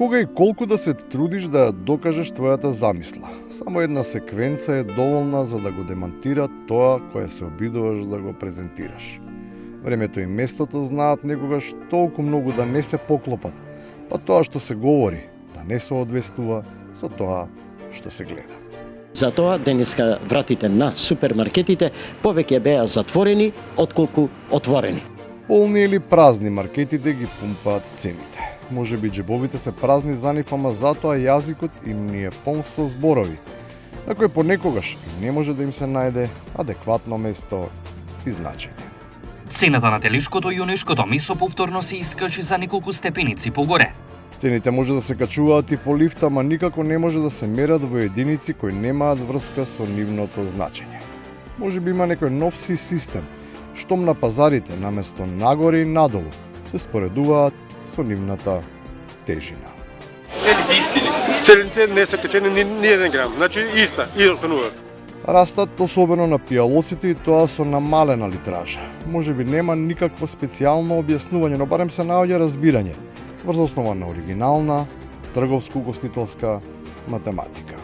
Кога и колку да се трудиш да ја докажеш твојата замисла. Само една секвенца е доволна за да го демантира тоа кое се обидуваш да го презентираш. Времето и местото знаат некогаш толку многу да не се поклопат, па тоа што се говори да не се одвестува со тоа што се гледа. Затоа денеска вратите на супермаркетите повеќе беа затворени отколку отворени. Полни или празни маркетите ги пумпаат цените. Може би джебовите се празни за нив, ама затоа јазикот им ни е полн со зборови, на кои понекогаш не може да им се најде адекватно место и значење. Цената на телешкото и унешкото месо повторно се искачи за неколку степеници погоре. Цените може да се качуваат и по лифта, ама никако не може да се мерат во единици кои немаат врска со нивното значење. Може би има некој нов систем, штом на пазарите наместо нагоре и надолу се споредуваат со нивната тежина. Целите исти ли се? Целите не се качени ни еден грам, значи иста, и остануваат. Растат особено на пијалоците и тоа со намалена литража. Може би нема никакво специјално објаснување, но барем се наоѓа разбирање врз основа на оригинална, трговско-угостителска математика.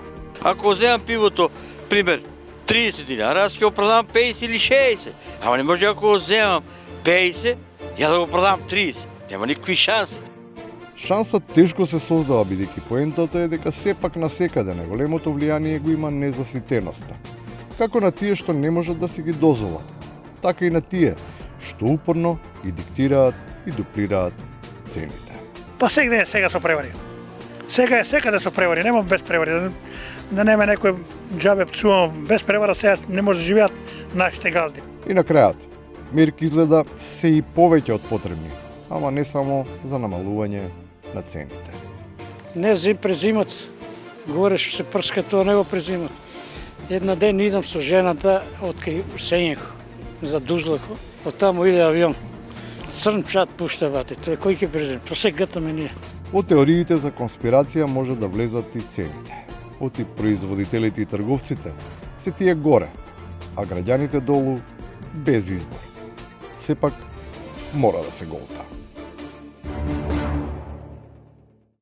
Ако земам пивото, пример, 30 динара, аз ќе го продам 50 или 60. Ама не може ако земам 50, ја да го продам 30. Нема никакви шанси. Шанса тешко се создава, бидејќи поентата е дека сепак насекаде најголемото влијание го има незаситеноста. Како на тие што не можат да си ги дозволат, така и на тие што упорно ги диктираат и дуплираат цените. Па сега со превари. Сега е секаде со превари, нема без превари. Да нема некој џабе пцувам без превара, сега не може да живеат нашите газди. И на крајот, мерки изгледа се и повеќе од потребни, ама не само за намалување на цените. Не зим презимат, горе што се прска, тоа не го презимат. Една ден идам со жената од кај Сењехо, за Дузлахо, од таму иде авион. Црн чат пушта бате, тоа кој ќе презима, тоа се гатаме ние. Во теориите за конспирација може да влезат и цените. Оти производителите и трговците се тие горе, а граѓаните долу без избор. Сепак мора да се голта.